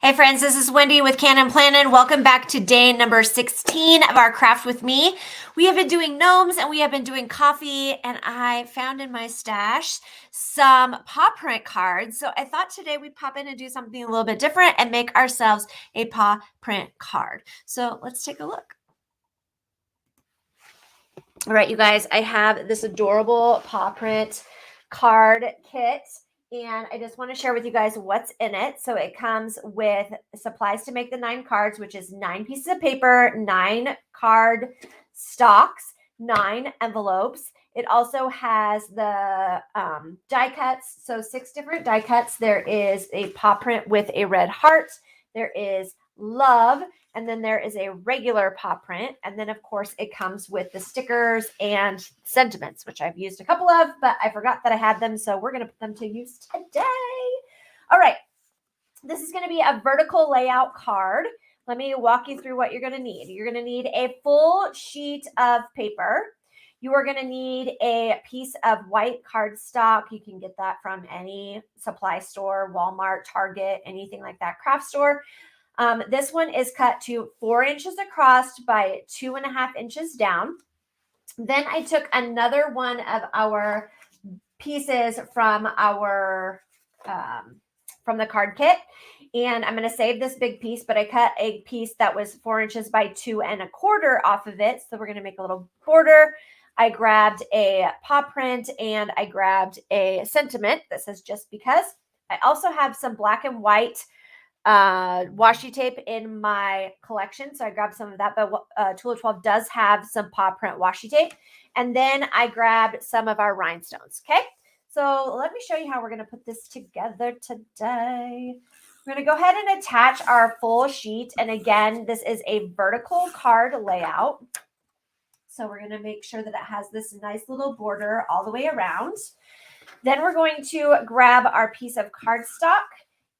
Hey friends, this is Wendy with Cannin and Plannin. Welcome back to day number 16 of our craft with me. We have been doing gnomes and we have been doing coffee, and I found in my stash some paw print cards. So I thought today we'd pop in and do something a little bit different and make ourselves a paw print card. So let's take a look. All right, you guys, I have this adorable paw print card kit. And I just want to share with you guys what's in it. So it comes with supplies to make the 9 cards, which is 9 pieces of paper, 9 card stocks, 9 envelopes. It also has the die cuts. So 6 different die cuts. There is a paw print with a red heart. There is love. And then there is a regular paw print. And then, of course, it comes with the stickers and sentiments, which I've used a couple of, but I forgot that I had them. So we're going to put them to use today. All right. This is going to be a vertical layout card. Let me walk you through what you're going to need. You're going to need a full sheet of paper. You are going to need a piece of white cardstock. You can get that from any supply store, Walmart, Target, anything like that, craft store. This one is cut to 4 inches across by 2.5 inches down. Then I took another one of our pieces from our from the card kit, and I'm going to save this big piece, but I cut a piece that was 4 inches by 2.25 off of it. So we're going to make a little border. I grabbed a paw print and I grabbed a sentiment that says just because. I also have some black and white washi tape in my collection, so I grabbed some of that, but Tool of 12 does have some paw print washi tape. And then I grabbed some of our rhinestones. Okay, so let me show you how we're going to put this together today. We're going to go ahead and attach our full sheet, and again, this is a vertical card layout, so we're going to make sure that it has this nice little border all the way around. Then we're going to grab our piece of cardstock,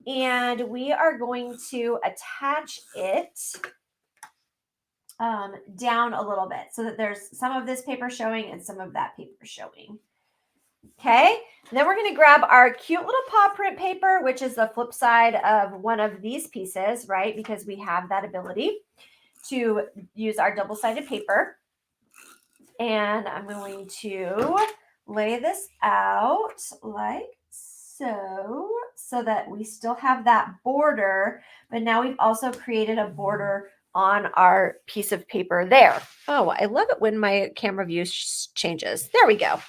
and we are going to attach it down a little bit so that there's some of this paper showing and some of that paper showing. Okay, and then we're going to grab our cute little paw print paper, which is the flip side of one of these pieces, right? Because we have that ability to use our double-sided paper. And I'm going to lay this out like so that we still have that border, but now we've also created a border on our piece of paper there. Oh, I love it when my camera view changes. There we go.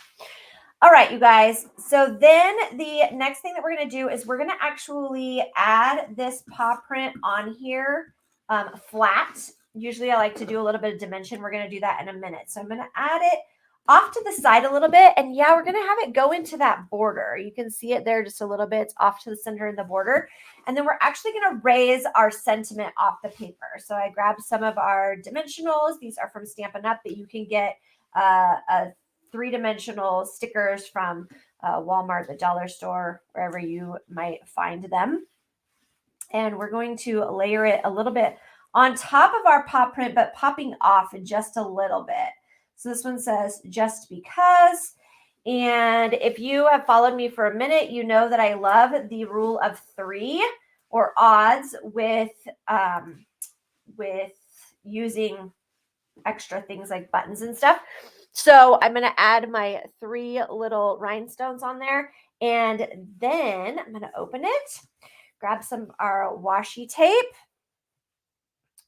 All right, you guys. So then the next thing that we're going to do is we're going to actually add this paw print on here flat. Usually I like to do a little bit of dimension. We're going to do that in a minute. So I'm going to add it off to the side a little bit. And yeah, we're going to have it go into that border. You can see it there just a little bit. It's off to the center in the border. And then we're actually going to raise our sentiment off the paper. So I grabbed some of our dimensionals. These are from Stampin' Up! That you can get a 3-dimensional stickers from Walmart, the dollar store, wherever you might find them. And we're going to layer it a little bit on top of our paw print, but popping off just a little bit. So this one says, just because. And if you have followed me for a minute, you know that I love the rule of 3 or odds with using extra things like buttons and stuff. So I'm going to add my 3 little rhinestones on there. And then I'm going to open it, grab some of our washi tape,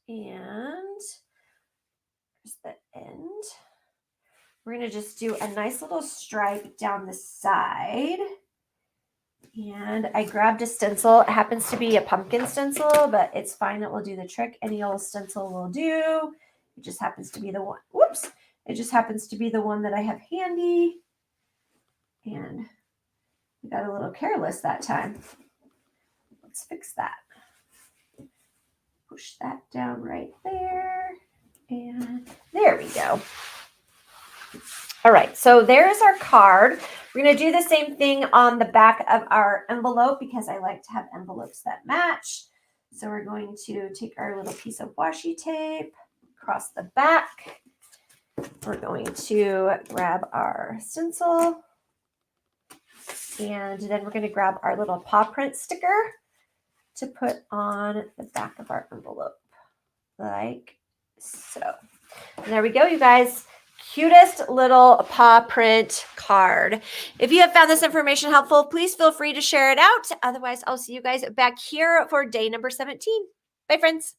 and here's the end. We're going to just do a nice little stripe down the side. And I grabbed a stencil. It happens to be a pumpkin stencil, but it's fine. It will do the trick. Any old stencil will do. It just happens to be the one. Whoops. It just happens to be the one that I have handy. And we got a little careless that time. Let's fix that. Push that down right there. And there we go. All right, so there's our card. We're going to do the same thing on the back of our envelope because I like to have envelopes that match. So we're going to take our little piece of washi tape across the back. We're going to grab our stencil, and then we're going to grab our little paw print sticker to put on the back of our envelope, like so. And there we go, you guys. Cutest little paw print card. If you have found this information helpful, please feel free to share it out. Otherwise, I'll see you guys back here for day number 17. Bye, friends.